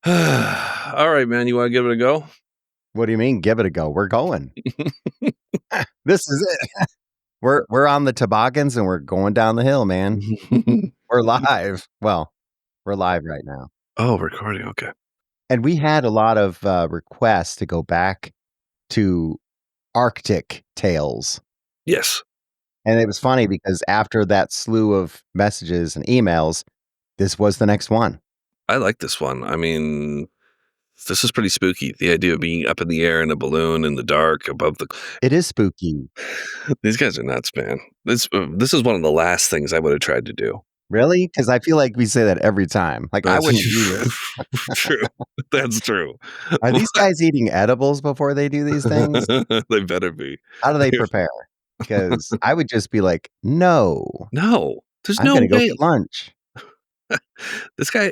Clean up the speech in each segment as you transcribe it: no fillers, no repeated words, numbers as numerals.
All right, man. You want to give it a go? What do you mean? Give it a go. We're going. This is it. We're on the toboggans and we're going down the hill, man. We're live. Well, we're live right now. Oh, recording. Okay. And we had a lot of requests to go back to Arctic tales. Yes. And it was funny because after that slew of messages and emails, this was the next one. I like this one. I mean, this is pretty spooky. The idea of being up in the air in a balloon in the dark above the... It is spooky. These guys are nuts, man. This is one of the last things I would have tried to do. Really? Because I feel like we say that every time. Like, I wouldn't do this. True. That's true. Are these guys eating edibles before they do these things? They better be. How do they prepare? Because I would just be like, no, there's I'm no going to go way. get lunch. This guy,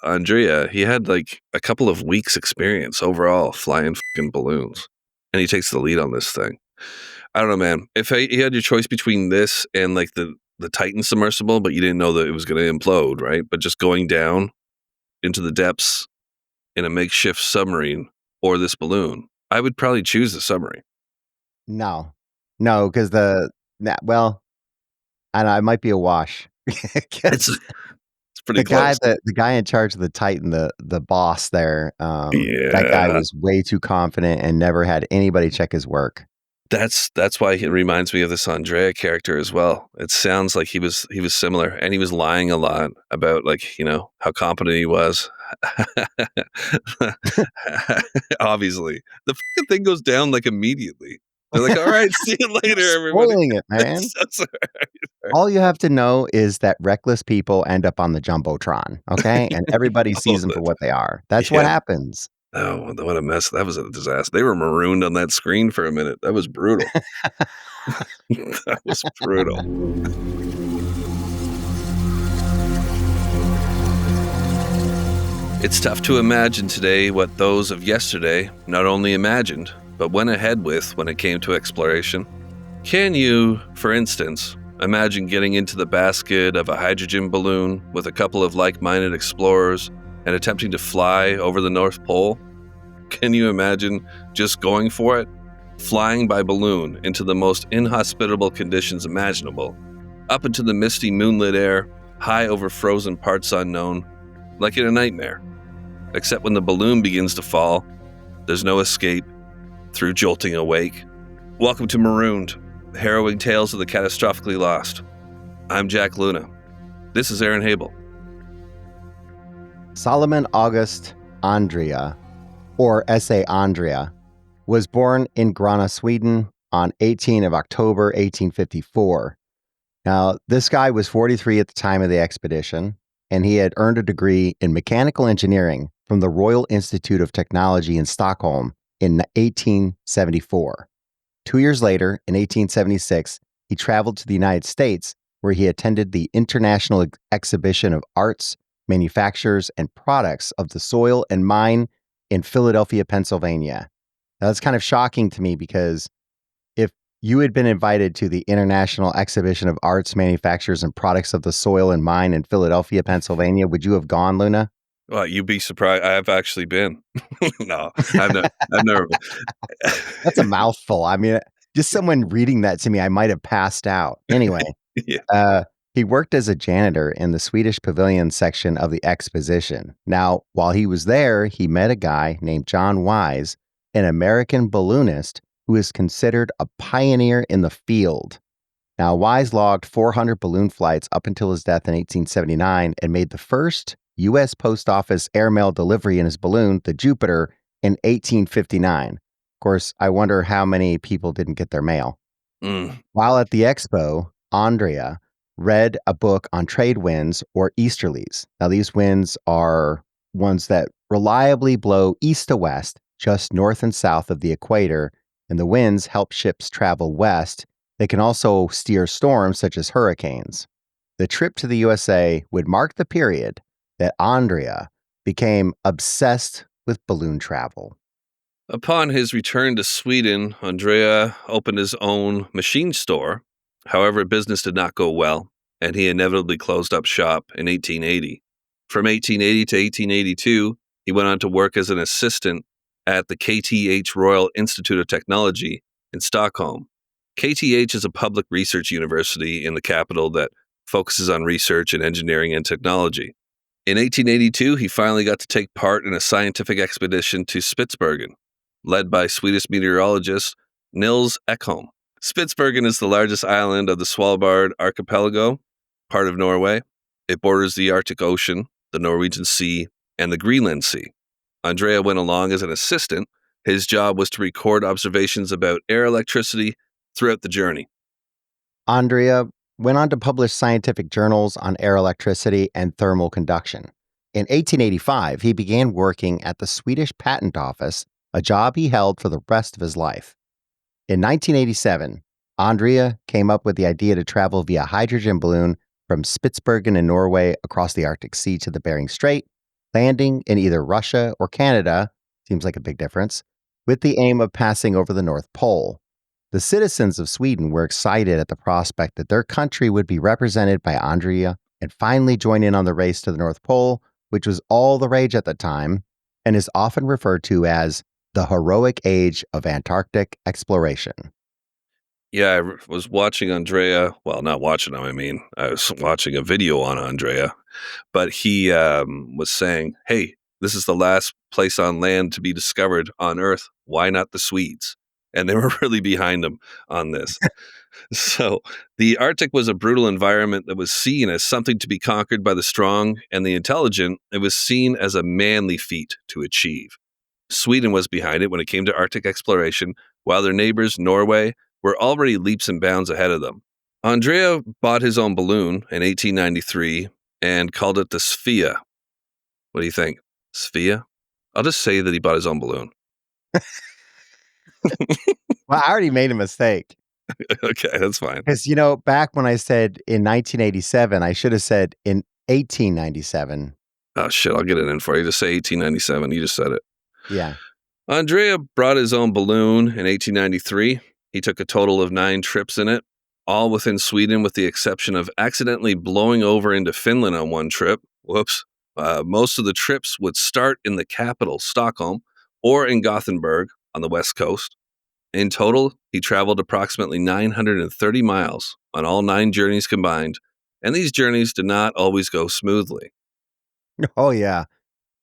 Andrea, he had like a couple of weeks experience overall flying fucking balloons. And he takes the lead on this thing. I don't know, man. If he had your choice between this and like the Titan submersible, but you didn't know that it was going to implode, right? But just going down into the depths in a makeshift submarine or this balloon, I would probably choose the submarine. No, because and I might be a wash. It's pretty close. The guy in charge of the Titan, the boss there, that guy was way too confident and never had anybody check his work. That's why it reminds me of this Andrea character as well. It sounds like he was similar, and he was lying a lot about how competent he was. Obviously, the fucking thing goes down like immediately. They're like, "All right, see you later, everybody." Spoiling it, man. All you have to know is that reckless people end up on the Jumbotron, okay? And everybody sees them for what they are. That's what happens. Oh, what a mess. That was a disaster. They were marooned on that screen for a minute. That was brutal. That was brutal. It's tough to imagine today what those of yesterday not only imagined, but went ahead with when it came to exploration. Can you, for instance, imagine getting into the basket of a hydrogen balloon with a couple of like-minded explorers and attempting to fly over the North Pole? Can you imagine just going for it? Flying by balloon into the most inhospitable conditions imaginable, up into the misty moonlit air, high over frozen parts unknown, like in a nightmare. Except when the balloon begins to fall, there's no escape through jolting awake. Welcome to Marooned, harrowing tales of the catastrophically lost. I'm Jack Luna. This is Aaron Habel. Salomon August Andrée, or S.A. Andrea, was born in Grenna, Sweden on 18 of October, 1854. Now, this guy was 43 at the time of the expedition, and he had earned a degree in mechanical engineering from the Royal Institute of Technology in Stockholm in 1874. 2 years later, in 1876, he traveled to the United States, where he attended the International Exhibition of Arts, Manufactures, and Products of the Soil and Mine in Philadelphia, Pennsylvania. Now, that's kind of shocking to me because if you had been invited to the International Exhibition of Arts, Manufactures, and Products of the Soil and Mine in Philadelphia, Pennsylvania, would you have gone, Luna? Well, you'd be surprised. I have actually been. No, I've never been. That's a mouthful. I mean, just someone reading that to me, I might have passed out. Anyway, he worked as a janitor in the Swedish pavilion section of the exposition. Now, while he was there, he met a guy named John Wise, an American balloonist who is considered a pioneer in the field. Now, Wise logged 400 balloon flights up until his death in 1879 and made the first U.S. Post Office airmail delivery in his balloon, the Jupiter, in 1859. Of course, I wonder how many people didn't get their mail. While at the expo, Andrea read a book on trade winds or easterlies. Now, these winds are ones that reliably blow east to west, just north and south of the equator, and the winds help ships travel west. They can also steer storms such as hurricanes. The trip to the USA would mark the period that Andrea became obsessed with balloon travel. Upon his return to Sweden, Andrea opened his own machine store. However, business did not go well, and he inevitably closed up shop in 1880. From 1880 to 1882, He went on to work as an assistant at the KTH Royal Institute of Technology in Stockholm. KTH is a public research university in the capital that focuses on research in engineering and technology. In 1882, he finally got to take part in a scientific expedition to Spitsbergen, led by Swedish meteorologist Nils Ekholm. Spitsbergen is the largest island of the Svalbard archipelago, part of Norway. It borders the Arctic Ocean, the Norwegian Sea, and the Greenland Sea. Andrée went along as an assistant. His job was to record observations about air electricity throughout the journey. Andrée went on to publish scientific journals on air electricity and thermal conduction. In 1885, he began working at the Swedish Patent Office, a job he held for the rest of his life. In 1987, Andrée came up with the idea to travel via hydrogen balloon from Spitsbergen in Norway across the Arctic Sea to the Bering Strait, landing in either Russia or Canada, seems like a big difference, with the aim of passing over the North Pole. The citizens of Sweden were excited at the prospect that their country would be represented by Andrée and finally join in on the race to the North Pole, which was all the rage at the time and is often referred to as the heroic age of Antarctic exploration. Yeah, I was watching Andrée. Well, not watching him, I was watching a video on Andrée, but he was saying, hey, this is the last place on land to be discovered on Earth. Why not the Swedes? And they were really behind him on this. So the Arctic was a brutal environment that was seen as something to be conquered by the strong and the intelligent. It was seen as a manly feat to achieve. Sweden was behind it when it came to Arctic exploration, while their neighbors, Norway, were already leaps and bounds ahead of them. Andrée bought his own balloon in 1893 and called it the Svea. What do you think? Svea? I'll just say that he bought his own balloon. Well, I already made a mistake. Okay, that's fine. Because, back when I said in 1987, I should have said in 1897. Oh, shit, I'll get it in for you. Just say 1897. You just said it. Yeah. Andrée brought his own balloon in 1893. He took a total of 9 trips in it, all within Sweden, with the exception of accidentally blowing over into Finland on one trip. Whoops. Most of the trips would start in the capital, Stockholm, or in Gothenburg on the west coast. In total, he traveled approximately 930 miles on all 9 journeys combined, and these journeys did not always go smoothly. Oh, yeah.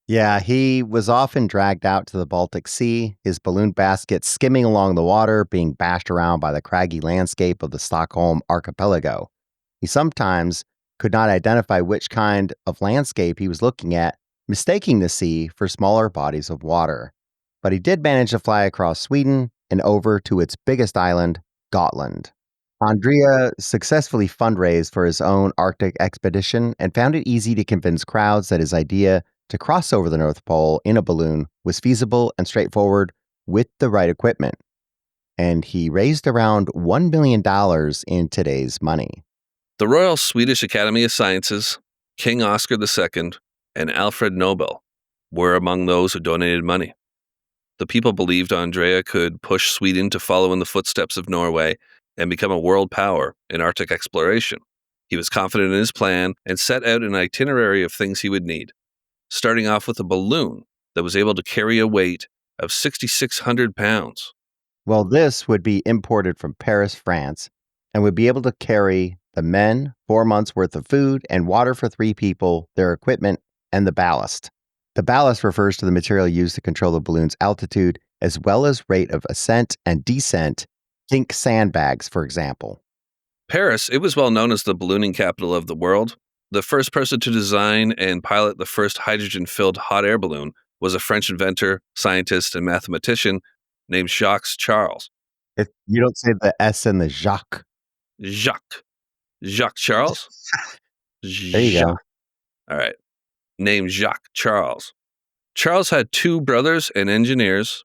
Yeah, he was often dragged out to the Baltic Sea, his balloon basket skimming along the water, being bashed around by the craggy landscape of the Stockholm archipelago. He sometimes could not identify which kind of landscape he was looking at, mistaking the sea for smaller bodies of water. But he did manage to fly across Sweden and over to its biggest island, Gotland. Andrée successfully fundraised for his own Arctic expedition and found it easy to convince crowds that his idea to cross over the North Pole in a balloon was feasible and straightforward with the right equipment. And he raised around $1 million in today's money. The Royal Swedish Academy of Sciences, King Oscar II, and Alfred Nobel were among those who donated money. The people believed Andrée could push Sweden to follow in the footsteps of Norway and become a world power in Arctic exploration. He was confident in his plan and set out an itinerary of things he would need, starting off with a balloon that was able to carry a weight of 6,600 pounds. Well, this would be imported from Paris, France, and would be able to carry the men, 4 months' worth of food and water for 3 people, their equipment, and the ballast. The ballast refers to the material used to control the balloon's altitude, as well as rate of ascent and descent. Think sandbags, for example. Paris, it was well known as the ballooning capital of the world. The first person to design and pilot the first hydrogen-filled hot air balloon was a French inventor, scientist, and mathematician named Jacques Charles. If you don't say the S in the Jacques. Jacques Charles? There you go. All right. Named Jacques Charles. Charles had 2 brothers and engineers,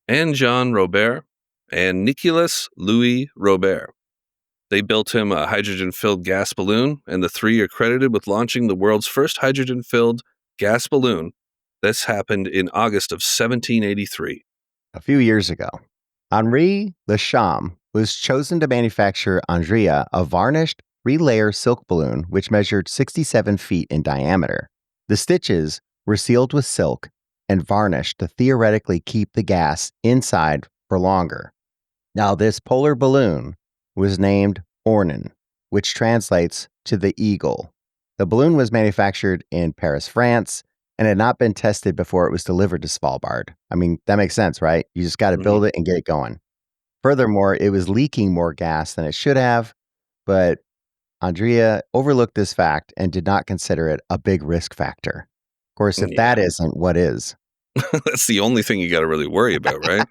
Anne-Jean Robert and Nicolas Louis Robert. They built him a hydrogen-filled gas balloon, and the 3 are credited with launching the world's first hydrogen-filled gas balloon. This happened in August of 1783. A few years ago, Henri Lecham was chosen to manufacture Andrée, a varnished 3-layer silk balloon which measured 67 feet in diameter. The stitches were sealed with silk, and varnish to theoretically keep the gas inside for longer. Now, this polar balloon was named Örnen, which translates to the eagle. The balloon was manufactured in Paris, France, and had not been tested before it was delivered to Svalbard. I mean, that makes sense, right? You just got to build it and get it going. Furthermore, it was leaking more gas than it should have, but Andrea overlooked this fact and did not consider it a big risk factor. Of course, if that isn't, what is? That's the only thing you got to really worry about, right?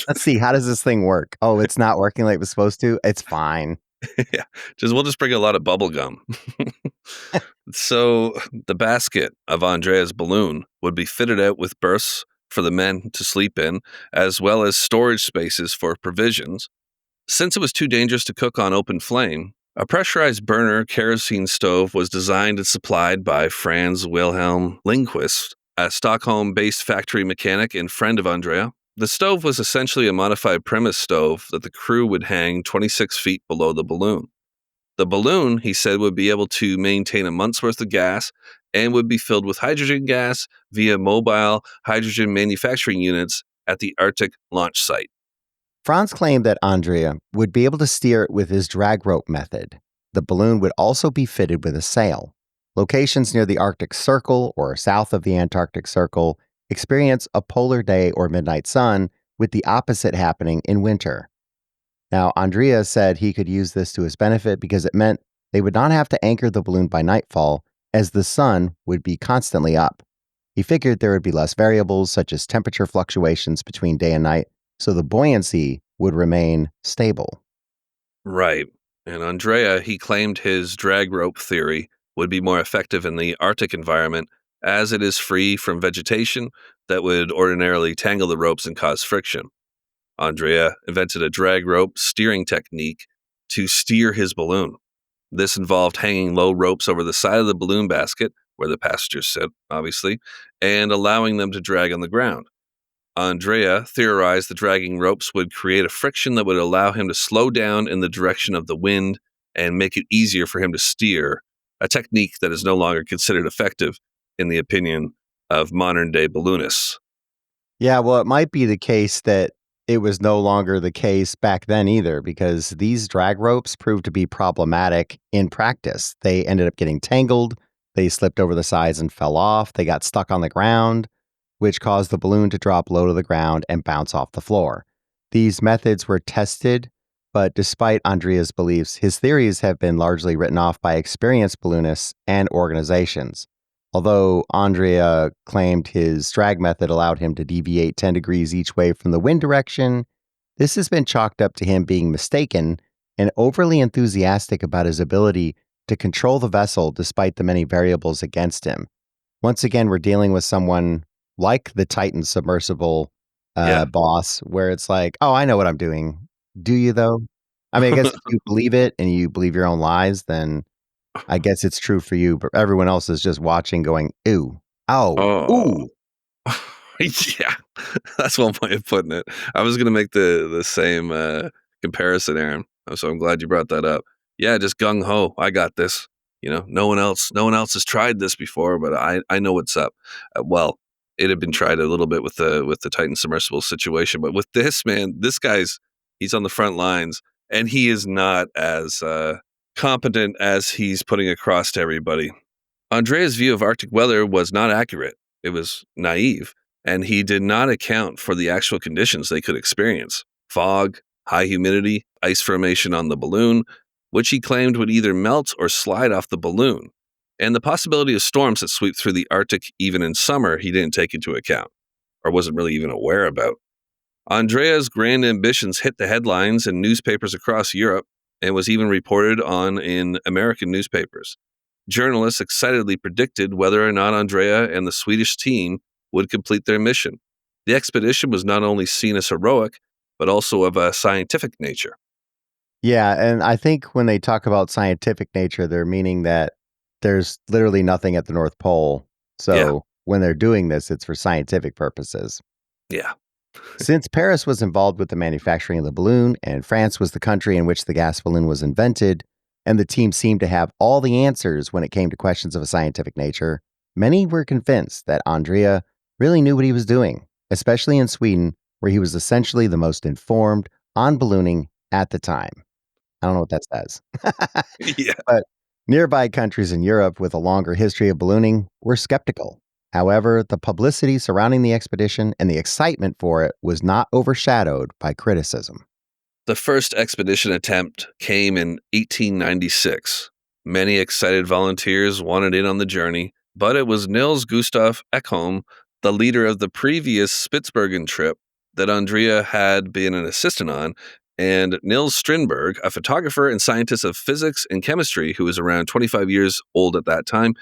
Let's see. How does this thing work? Oh, it's not working like it was supposed to? It's fine. Yeah. We'll just bring a lot of bubble gum. So the basket of Andrea's balloon would be fitted out with berths for the men to sleep in, as well as storage spaces for provisions. Since it was too dangerous to cook on open flame, a pressurized burner kerosene stove was designed and supplied by Franz Wilhelm Lindquist, a Stockholm-based factory mechanic and friend of Andrea. The stove was essentially a modified premise stove that the crew would hang 26 feet below the balloon. The balloon, he said, would be able to maintain a month's worth of gas and would be filled with hydrogen gas via mobile hydrogen manufacturing units at the Arctic launch site. Franz claimed that Andrea would be able to steer it with his drag rope method. The balloon would also be fitted with a sail. Locations near the Arctic Circle or south of the Antarctic Circle experience a polar day or midnight sun, with the opposite happening in winter. Now, Andrea said he could use this to his benefit because it meant they would not have to anchor the balloon by nightfall, as the sun would be constantly up. He figured there would be less variables, such as temperature fluctuations between day and night, so the buoyancy would remain stable. Right. And Andrea, he claimed his drag rope theory would be more effective in the Arctic environment, as it is free from vegetation that would ordinarily tangle the ropes and cause friction. Andrea invented a drag rope steering technique to steer his balloon. This involved hanging low ropes over the side of the balloon basket, where the passengers sit, obviously, and allowing them to drag on the ground. Andrea theorized the dragging ropes would create a friction that would allow him to slow down in the direction of the wind and make it easier for him to steer, a technique that is no longer considered effective in the opinion of modern-day balloonists. Yeah, well, it might be the case that it was no longer the case back then either, because these drag ropes proved to be problematic in practice. They ended up getting tangled, they slipped over the sides and fell off, they got stuck on the ground, which caused the balloon to drop low to the ground and bounce off the floor. These methods were tested, but despite Andrea's beliefs, his theories have been largely written off by experienced balloonists and organizations. Although Andrea claimed his drag method allowed him to deviate 10 degrees each way from the wind direction, this has been chalked up to him being mistaken and overly enthusiastic about his ability to control the vessel despite the many variables against him. Once again, we're dealing with someone like the Titan submersible boss, where it's like, oh, I know what I'm doing. Do you, though? I mean, I guess if you believe it and you believe your own lies, then I guess it's true for you, but everyone else is just watching going, ooh, ooh. Yeah, that's one way of putting it. I was going to make the same comparison, Aaron. So I'm glad you brought that up. Yeah, just gung ho. I got this. No one else has tried this before, but I know what's up. Well, it had been tried a little bit with the Titan submersible situation, but with this, man, he's on the front lines, and he is not as competent as he's putting across to everybody. Andrea's view of Arctic weather was not accurate. It was naive, and he did not account for the actual conditions they could experience: fog, high humidity, ice formation on the balloon, which he claimed would either melt or slide off the balloon, and the possibility of storms that sweep through the Arctic even in summer he didn't take into account, or wasn't really even aware about. Andrea's grand ambitions hit the headlines in newspapers across Europe and was even reported on in American newspapers. Journalists excitedly predicted whether or not Andrea and the Swedish team would complete their mission. The expedition was not only seen as heroic, but also of a scientific nature. Yeah, and I think when they talk about scientific nature, they're meaning that there's literally nothing at the North Pole. So when they're doing this, it's for scientific purposes. Yeah. Since Paris was involved with the manufacturing of the balloon, and France was the country in which the gas balloon was invented, and the team seemed to have all the answers when it came to questions of a scientific nature, many were convinced that Andrea really knew what he was doing, especially in Sweden, where he was essentially the most informed on ballooning at the time. I don't know what that says. Yeah. But nearby countries in Europe with a longer history of ballooning were skeptical. However, the publicity surrounding the expedition and the excitement for it was not overshadowed by criticism. The first expedition attempt came in 1896. Many excited volunteers wanted in on the journey, but it was Nils Gustav Ekholm, the leader of the previous Spitsbergen trip that Andrea had been an assistant on, and Nils Strindberg, a photographer and scientist of physics and chemistry who was around 25 years old at that time.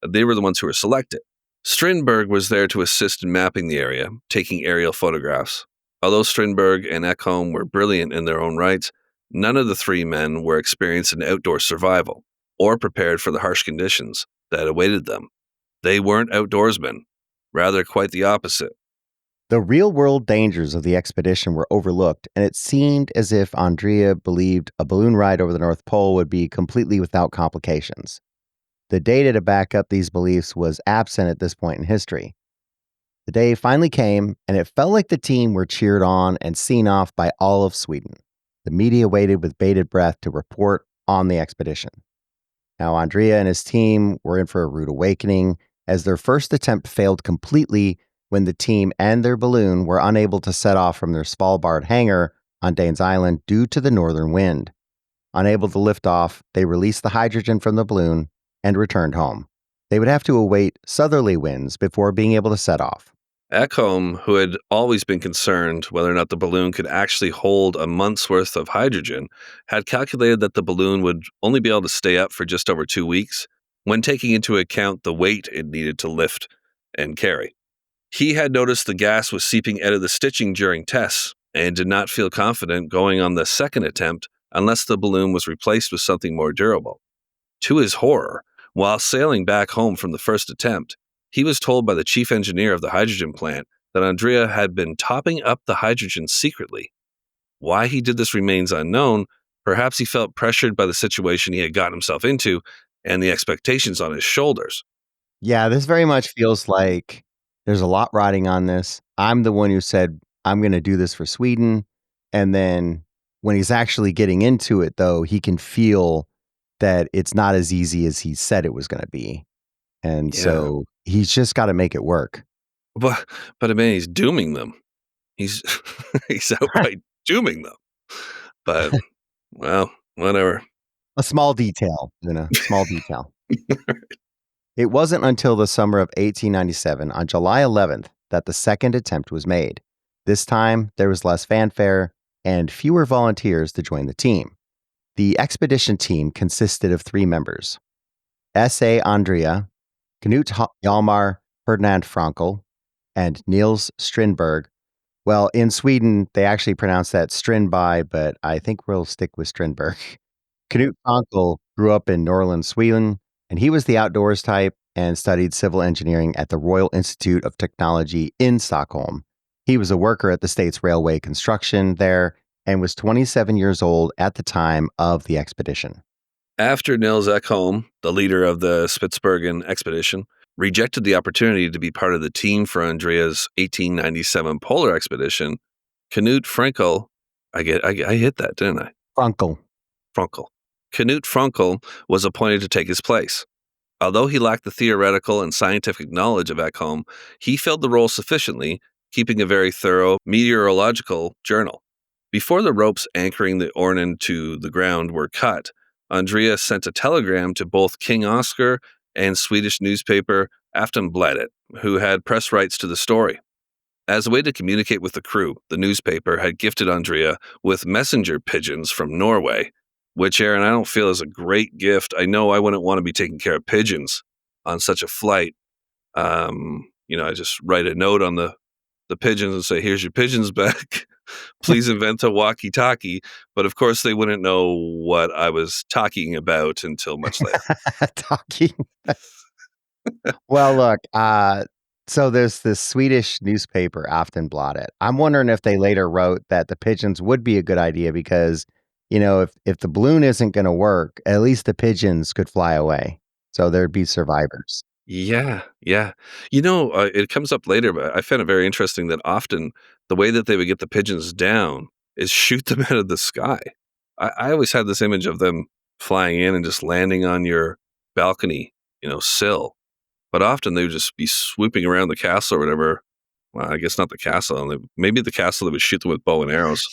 They were the ones who were selected. Strindberg was there to assist in mapping the area, taking aerial photographs. Although Strindberg and Ekholm were brilliant in their own rights, none of the three men were experienced in outdoor survival or prepared for the harsh conditions that awaited them. They weren't outdoorsmen, rather quite the opposite. The real world dangers of the expedition were overlooked, and it seemed as if Andrea believed a balloon ride over the North Pole would be completely without complications. The data to back up these beliefs was absent at this point in history. The day finally came, and it felt like the team were cheered on and seen off by all of Sweden. The media waited with bated breath to report on the expedition. Now, Andrea and his team were in for a rude awakening, as their first attempt failed completely when the team and their balloon were unable to set off from their Svalbard hangar on Danes Island due to the northern wind. Unable to lift off, they released the hydrogen from the balloon and returned home. They would have to await southerly winds before being able to set off. Ekholm, who had always been concerned whether or not the balloon could actually hold a month's worth of hydrogen, had calculated that the balloon would only be able to stay up for just over 2 weeks, when taking into account the weight it needed to lift and carry. He had noticed the gas was seeping out of the stitching during tests and did not feel confident going on the second attempt unless the balloon was replaced with something more durable. To his horror, while sailing back home from the first attempt, he was told by the chief engineer of the hydrogen plant that Andrea had been topping up the hydrogen secretly. Why he did this remains unknown. Perhaps he felt pressured by the situation he had gotten himself into and the expectations on his shoulders. Yeah, this very much feels like there's a lot riding on this. I'm the one who said, I'm going to do this for Sweden. And then when he's actually getting into it, though, he can feel that it's not as easy as he said it was going to be. And so he's just got to make it work. But I mean, he's dooming them. He's he's outright dooming them. But, well, whatever. A small detail, small detail. It wasn't until the summer of 1897, on July 11th, that the second attempt was made. This time, there was less fanfare and fewer volunteers to join the team. The expedition team consisted of 3 members: S.A. Andrea, Knut Hjalmar Ferdinand Frankel, and Niels Strindberg. Well, in Sweden, they actually pronounce that Strindberg, but I think we'll stick with Strindberg. Knut Frankel grew up in Norrland, Sweden, and he was the outdoors type and studied civil engineering at the Royal Institute of Technology in Stockholm. He was a worker at the state's railway construction there and was 27 years old at the time of the expedition. After Nils Ekholm, the leader of the Spitsbergen expedition, rejected the opportunity to be part of the team for Andrea's 1897 polar expedition, Knut Frankel, I hit that, didn't I? Frankel. Knut Frankel was appointed to take his place. Although he lacked the theoretical and scientific knowledge of Ekholm, he filled the role sufficiently, keeping a very thorough meteorological journal. Before the ropes anchoring the Örnen to the ground were cut, Andrea sent a telegram to both King Oscar and Swedish newspaper Aftonbladet, who had press rights to the story. As a way to communicate with the crew, the newspaper had gifted Andrea with messenger pigeons from Norway, which, Aaron, I don't feel is a great gift. I know I wouldn't want to be taking care of pigeons on such a flight. I just write a note on the pigeons and say, here's your pigeons back. Please invent a walkie-talkie. But of course, they wouldn't know what I was talking about until much later. Talking. Well, look, so there's this Swedish newspaper, Aftonbladet. I'm wondering if they later wrote that the pigeons would be a good idea because, if the balloon isn't going to work, at least the pigeons could fly away. So there'd be survivors. Yeah, yeah. It comes up later, but I found it very interesting that often the way that they would get the pigeons down is shoot them out of the sky. I always had this image of them flying in and just landing on your balcony, sill. But often they would just be swooping around the castle or whatever. Well, I guess not the castle. Maybe the castle that would shoot them with bow and arrows.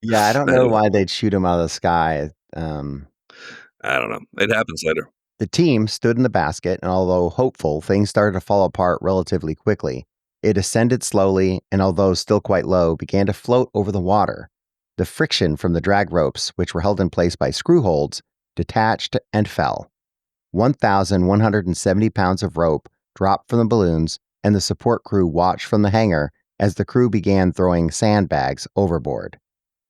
Yeah, I I don't know don't know. why they'd shoot him out of the sky. I don't know. It happens later. The team stood in the basket, and although hopeful, things started to fall apart relatively quickly. It ascended slowly, and although still quite low, began to float over the water. The friction from the drag ropes, which were held in place by screw holds, detached and fell. 1,170 pounds of rope dropped from the balloons, and the support crew watched from the hangar as the crew began throwing sandbags overboard.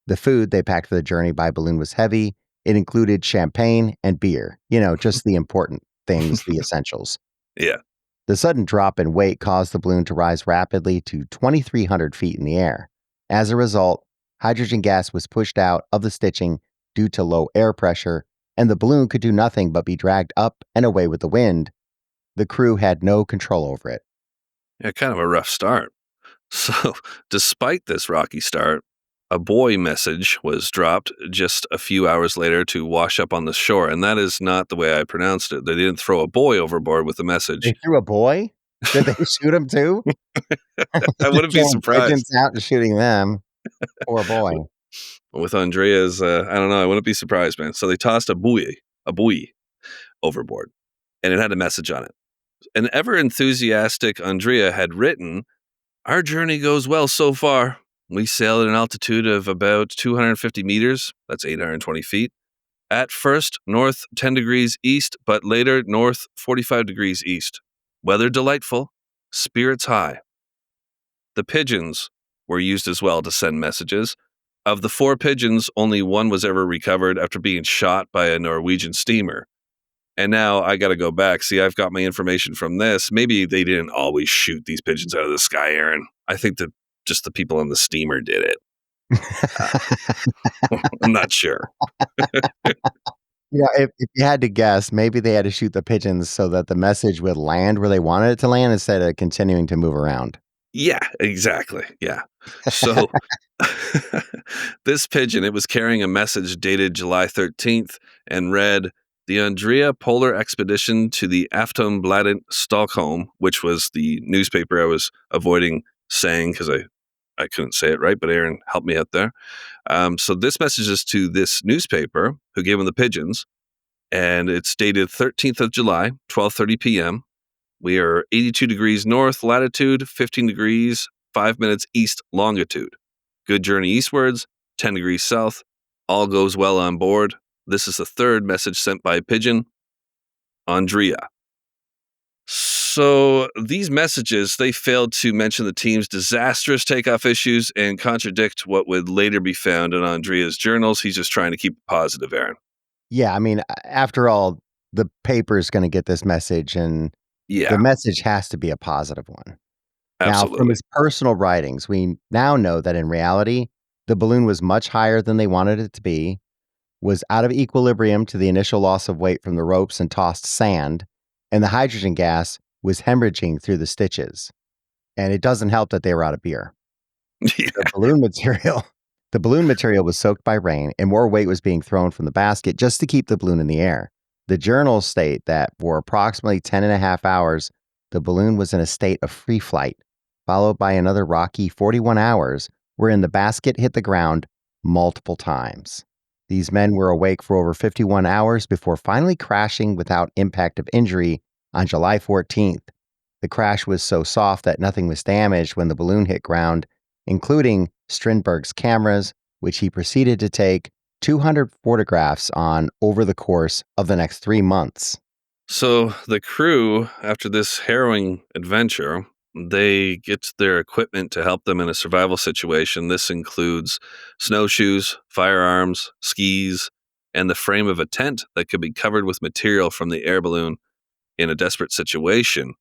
The food they packed for the journey by balloon was heavy. It included champagne and beer, just the important things, the essentials. Yeah. The sudden drop in weight caused the balloon to rise rapidly to 2,300 feet in the air. As a result, hydrogen gas was pushed out of the stitching due to low air pressure, and the balloon could do nothing but be dragged up and away with the wind. The crew had no control over it. Yeah, kind of a rough start. So, despite this rocky start, a buoy message was dropped just a few hours later to wash up on the shore, and that is not the way I pronounced it. They didn't throw a buoy overboard with the They message. threw a boy? Did they shoot him too? I Just wouldn't be throwing surprised. pigeons out and shooting them. Poor boy. With Andrea's, I don't know, I wouldn't be surprised, man. So they tossed a buoy overboard, and it had a message on it. An ever enthusiastic Andrea had written, "Our journey goes well so far. We sailed at an altitude of about 250 meters, that's 820 feet. At first, north 10 degrees east, but later north 45 degrees east. Weather delightful, spirits high." The pigeons were used as well to send messages. Of the 4 pigeons, only one was ever recovered after being shot by a Norwegian steamer. And now I got to go back. See, I've got my information from this. Maybe they didn't always shoot these pigeons out of the sky, Aaron. I think that just the people on the steamer did it. I'm not sure. If you had to guess, maybe they had to shoot the pigeons so that the message would land where they wanted it to land instead of continuing to move around. Yeah, exactly. Yeah. So this pigeon, it was carrying a message dated July 13th and read, "The Andrea Polar Expedition to the Aftonbladet Stockholm," which was the newspaper I was avoiding saying because I couldn't say it right, but Aaron helped me out there. So this message is to this newspaper who gave him the pigeons, and it's dated 13th of July, 12:30 p.m. We are 82 degrees north latitude, 15 degrees, 5 minutes east longitude. Good journey eastwards, 10 degrees south. All goes well on board. This is the third message sent by pigeon, Andrea. So these messages, they failed to mention the team's disastrous takeoff issues and contradict what would later be found in Andrea's journals. He's just trying to keep it positive, Aaron. Yeah, I mean, after all, the paper's gonna get this message, and the Yeah, message has to be a positive one. Now, from absolutely. his personal writings, we now know that in reality, the balloon was much higher than they wanted it to be, was out of equilibrium to the initial loss of weight from the ropes and tossed sand, and the hydrogen gas was hemorrhaging through the stitches. And it doesn't help that they were out of beer. The Yeah. balloon material the balloon material was soaked by rain, and more weight was being thrown from the basket just to keep the balloon in the air. The journals state that for approximately 10 and a half hours, the balloon was in a state of free flight, followed by another rocky 41 hours wherein the basket hit the ground multiple times. These men were awake for over 51 hours before finally crashing without impact of injury on July 14th. The crash was so soft that nothing was damaged when the balloon hit ground, including Strindberg's cameras, which he proceeded to take 200 photographs on over the course of the next 3 months. So the crew, after this harrowing adventure, they get their equipment to help them in a survival situation. This includes snowshoes, firearms, skis, and the frame of a tent that could be covered with material from the air balloon in a desperate situation.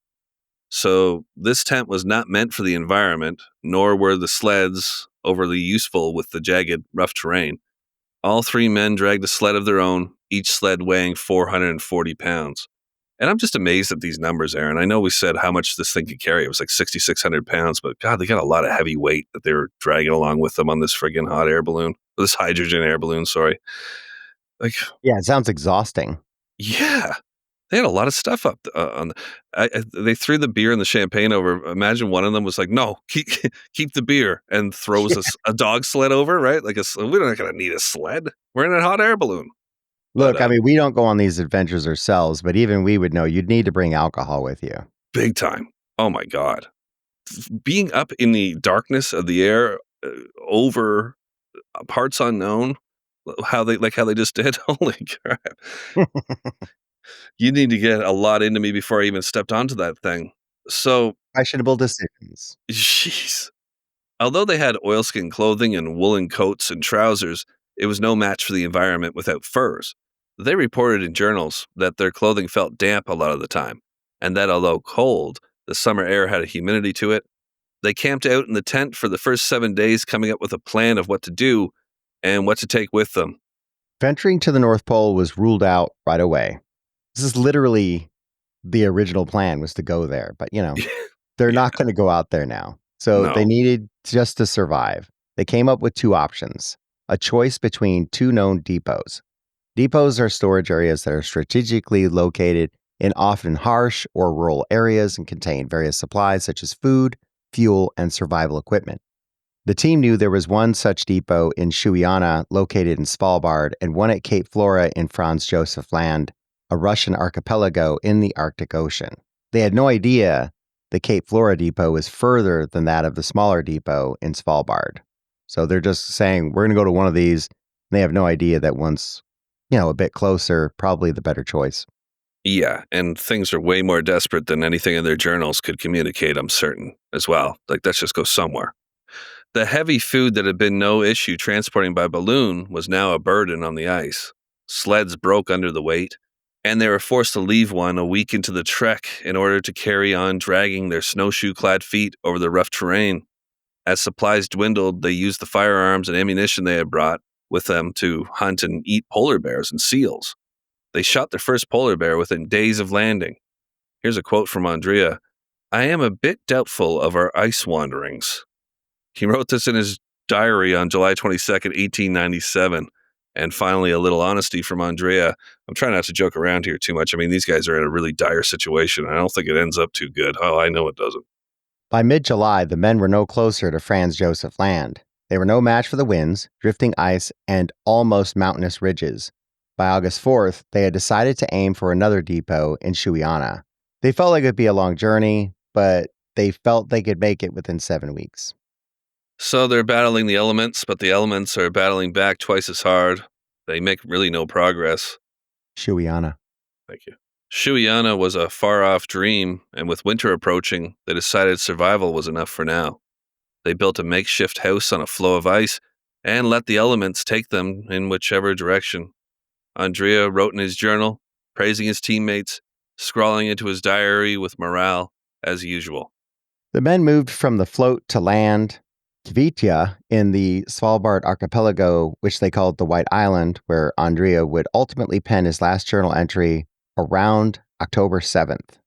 So this tent was not meant for the environment, nor were the sleds overly useful with the jagged, rough terrain. All 3 men dragged a sled of their own, each sled weighing 440 pounds. And I'm just amazed at these numbers, Aaron. I know we said how much this thing could carry. It was like 6,600 pounds, but God, they got a lot of heavy weight that they were dragging along with them on this friggin' hot air balloon. This hydrogen air balloon, sorry. Like, Yeah, it sounds exhausting. yeah, they had a lot of stuff up on. They threw the beer and the champagne over. Imagine one of them was like, "No, keep the beer," and throws a dog sled over. Right, like we're not going to need a sled. We're in a hot air balloon. Look, But I mean, we don't go on these adventures ourselves, but even we would know you'd need to bring alcohol with you. big time. Oh my God, being up in the darkness of the air over parts unknown, how they just did. Holy crap! You need to get a lot into me before I even stepped onto that thing. So, Questionable decisions. jeez. Although they had oilskin clothing and woolen coats and trousers, it was no match for the environment without furs. They reported in journals that their clothing felt damp a lot of the time, and that although cold, the summer air had a humidity to it. They camped out in the tent for the first 7 days, coming up with a plan of what to do and what to take with them. Venturing to the North Pole was ruled out right away. This is literally the original plan, was to go there, but they're Yeah, not going to go out there now. So they no. needed just to survive. They came up with two options, a choice between two known depots. Depots are storage areas that are strategically located in often harsh or rural areas and contain various supplies such as food, fuel, and survival equipment. The team knew there was one such depot in Shuiana, located in Svalbard, and one at Cape Flora in Franz Josef Land, a Russian archipelago in the Arctic Ocean. They had no idea the Cape Flora depot was further than that of the smaller depot in Svalbard. So they're just saying, we're going to go to one of these. They have no idea that one's, a bit closer, probably the better choice. Yeah, and things are way more desperate than anything in their journals could communicate, I'm certain, as well. Like, let's just go somewhere. The heavy food that had been no issue transporting by balloon was now a burden on the ice. Sleds broke under the weight, and they were forced to leave one a week into the trek in order to carry on dragging their snowshoe-clad feet over the rough terrain. As supplies dwindled, they used the firearms and ammunition they had brought with them to hunt and eat polar bears and seals. They shot their first polar bear within days of landing. Here's a quote from Andrea. "I am a bit doubtful of our ice wanderings." He wrote this in his diary on July 22nd, 1897. And finally, a little honesty from Andrea. I'm trying not to joke around here too much. I mean, these guys are in a really dire situation. I don't think it ends up too good. Oh, I know it doesn't. By mid-July, the men were no closer to Franz Josef Land. They were no match for the winds, drifting ice, and almost mountainous ridges. By August 4th, they had decided to aim for another depot in Shuiana. They felt like it would be a long journey, but they felt they could make it within 7 weeks. So they're battling the elements, but the elements are battling back twice as hard. They make really no progress. Shuiana. Thank you. Shuiana was a far-off dream, and with winter approaching, they decided survival was enough for now. They built a makeshift house on a floe of ice and let the elements take them in whichever direction. Andrea wrote in his journal, praising his teammates, scrawling into his diary with morale as usual. The men moved from the float to land, Kvitya, in the Svalbard archipelago, which they called the White Island, where Andrea would ultimately pen his last journal entry around October 7th.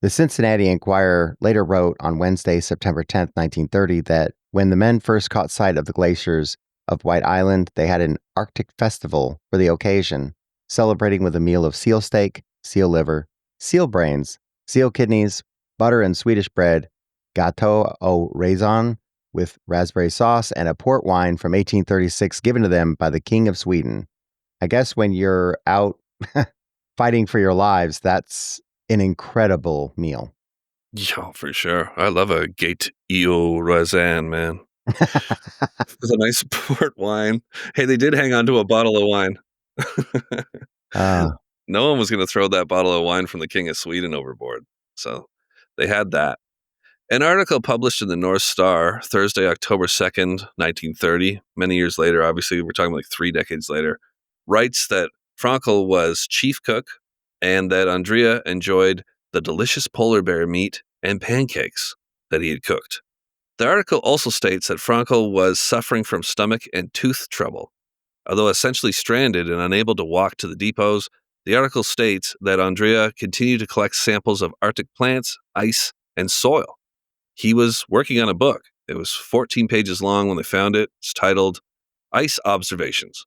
The Cincinnati Enquirer later wrote on Wednesday, September 10th, 1930, that when the men first caught sight of the glaciers of White Island, they had an Arctic festival for the occasion, celebrating with a meal of seal steak, seal liver, seal brains, seal kidneys, butter and Swedish bread, gâteau au raisin with raspberry sauce, and a port wine from 1836 given to them by the King of Sweden. I guess when you're out fighting for your lives, that's an incredible meal. Yeah, for sure. I love a Gate EO Roisin, man. With a nice port wine. Hey, they did hang on to a bottle of wine. Ah, No one was going to throw that bottle of wine from the King of Sweden overboard. So they had that. An article published in the North Star Thursday, October 2nd, 1930, many years later, obviously, we're talking like 3 decades later, writes that Frankel was chief cook and that Andrea enjoyed the delicious polar bear meat and pancakes that he had cooked. The article also states that Frankel was suffering from stomach and tooth trouble. Although essentially stranded and unable to walk to the depots, The article states that Andrée continued to collect samples of Arctic plants, ice, and soil. He was working on a book. It was 14 pages long when they found it. It's titled Ice Observations.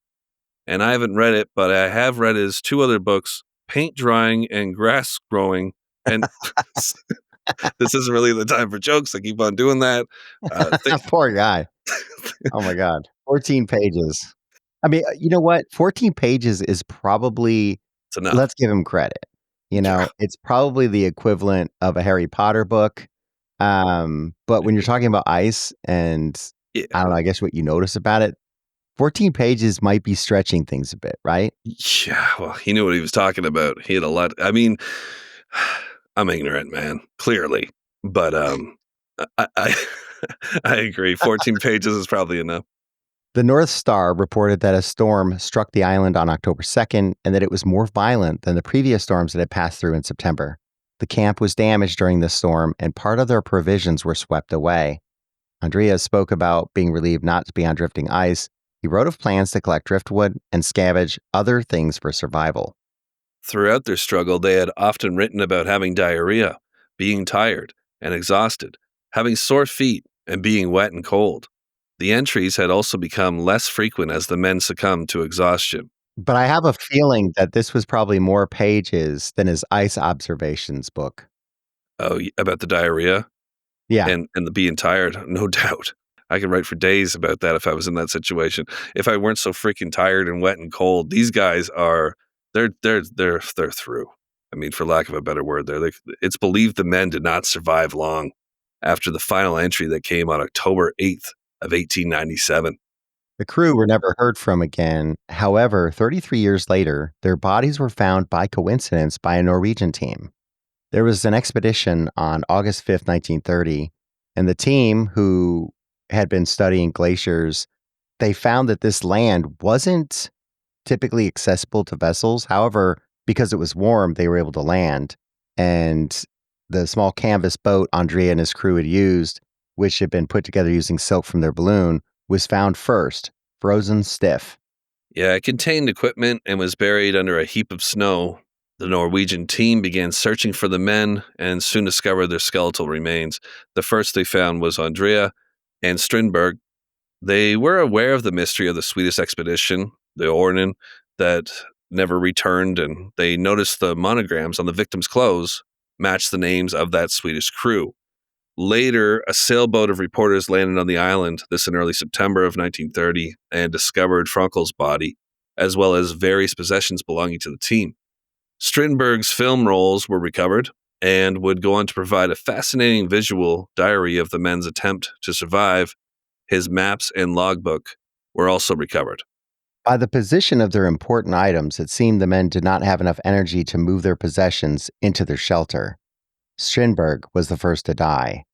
And I haven't read it, but I have read his two other books, Paint Drying and Grass Growing. And this isn't really the time for jokes. I keep on doing that. Poor guy. Oh my God. 14 pages. I mean, you know what? 14 pages is probably, It's enough. let's give him credit. It's probably the equivalent of a Harry Potter book. But when you're talking about ice and Yeah. I don't know, I guess what you notice about it, 14 pages might be stretching things a bit, right? Yeah, well, he knew what he was talking about. He had a lot. I mean, I'm ignorant, man, clearly. But I I agree. 14 pages is probably enough. The North Star reported that a storm struck the island on October 2nd and that it was more violent than the previous storms that had passed through in September. The camp was damaged during the storm and part of their provisions were swept away. Andrée spoke about being relieved not to be on drifting ice. He wrote of plans to collect driftwood and scavenge other things for survival. Throughout their struggle, they had often written about having diarrhea, being tired and exhausted, having sore feet, and being wet and cold. The entries had also become less frequent as the men succumbed to exhaustion. But I have a feeling that this was probably more pages than his ice observations book. Oh, about the diarrhea? Yeah. And the being tired, no doubt. I could write for days about that if I was in that situation. If I weren't so freaking tired and wet and cold, these guys are they're through. I mean, for lack of a better word, it's believed the men did not survive long after the final entry that came on October 8th of 1897. The crew were never heard from again. However, 33 years later, their bodies were found by coincidence by a Norwegian team. There was an expedition on August 5th, 1930, and the team who had been studying glaciers, they found that this land wasn't typically accessible to vessels. However, because it was warm, they were able to land. And the small canvas boat Andrée and his crew had used, which had been put together using silk from their balloon, was found first, frozen stiff. Yeah, it contained equipment and was buried under a heap of snow. The Norwegian team began searching for the men and soon discovered their skeletal remains. The first they found was Andrée and Strindberg. They were aware of the mystery of the Swedish expedition, the Örnen, that never returned, and they noticed the monograms on the victims' clothes matched the names of that Swedish crew. Later, a sailboat of reporters landed on the island, this in early September of 1930, and discovered Frankel's body, as well as various possessions belonging to the team. Strindberg's film rolls were recovered and would go on to provide a fascinating visual diary of the men's attempt to survive. His maps and logbook were also recovered. By the position of their important items, it seemed the men did not have enough energy to move their possessions into their shelter. Strindberg was the first to die.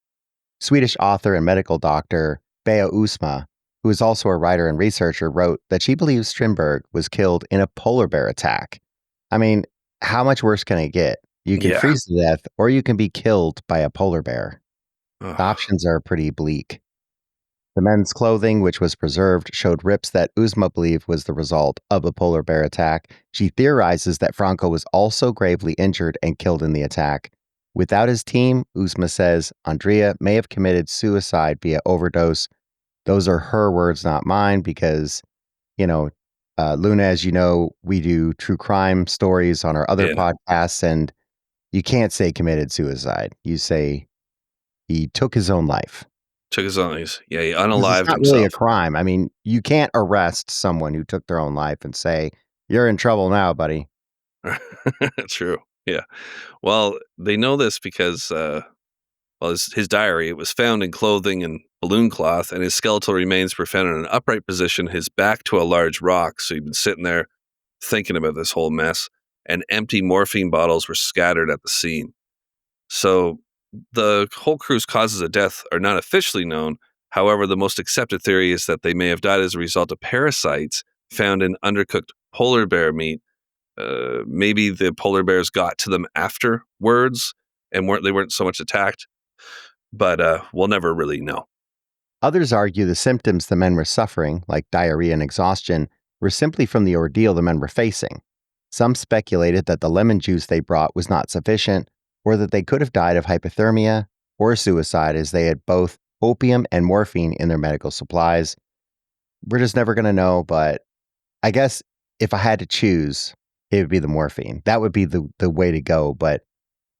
Swedish author and medical doctor Bea Usma, who is also a writer and researcher, wrote that she believes Strindberg was killed in a polar bear attack. I mean, how much worse can it get? You can freeze to death, or you can be killed by a polar bear. The options are pretty bleak. The men's clothing, which was preserved, showed rips that Uzma believed was the result of a polar bear attack. She theorizes that Franco was also gravely injured and killed in the attack. Without his team, Uzma says, Andrée may have committed suicide via overdose. Those are her words, not mine, because, Luna, as you know, we do true crime stories on our other podcasts, and you can't say committed suicide. You say he took his own life. Took his own life. Yeah, he unalived it's not himself. Really a crime. I mean, you can't arrest someone who took their own life and say, you're in trouble now, buddy. True. Yeah. Well, they know this because, his diary, it was found in clothing and balloon cloth, and his skeletal remains were found in an upright position, his back to a large rock. So he'd been sitting there thinking about this whole mess, and empty morphine bottles were scattered at the scene. So the whole crew's causes of death are not officially known. However, the most accepted theory is that they may have died as a result of parasites found in undercooked polar bear meat. Maybe the polar bears got to them afterwards and weren't so much attacked, but we'll never really know. Others argue the symptoms the men were suffering, like diarrhea and exhaustion, were simply from the ordeal the men were facing. Some speculated that the lemon juice they brought was not sufficient, or that they could have died of hypothermia or suicide, as they had both opium and morphine in their medical supplies. We're just never going to know, but I guess if I had to choose, it would be the morphine. That would be the way to go, but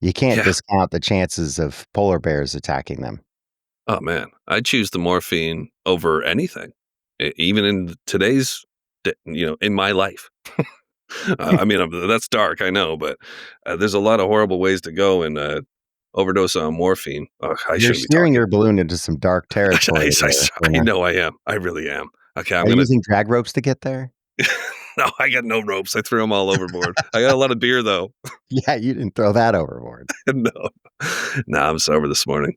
you can't Yeah. discount the chances of polar bears attacking them. Oh, man. I choose the morphine over anything, even in today's, in my life. I mean, that's dark, I know, but there's a lot of horrible ways to go and overdose on morphine. I You're shouldn't be steering talking. your balloon into some dark territory there. I Yeah. know I am. I really am. Okay, I'm Are you gonna. using drag ropes to get there? No, I got no ropes. I threw them all overboard. I got a lot of beer though. Yeah, you didn't throw that overboard. No, no, I'm sober this morning.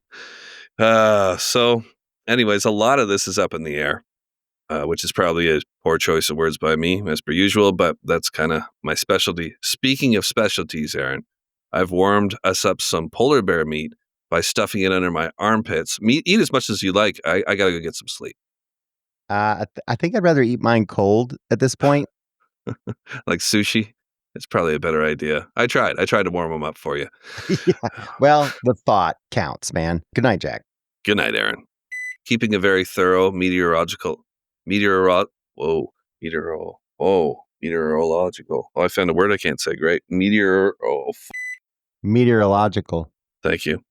So, anyways, a lot of this is up in the air, which is probably a poor choice of words by me, as per usual, but that's kind of my specialty. Speaking of specialties, Aaron, I've warmed us up some polar bear meat by stuffing it under my armpits. Eat as much as you like. I got to go get some sleep. I think I'd rather eat mine cold at this point. Like sushi. It's probably a better idea. I tried. I tried to warm them up for you. Yeah. Well, the thought counts, man. Good night, Jack. Good night, Aaron. Keeping a very thorough meteorological. Oh, I found a word I can't say. Great. Meteorological. Thank you.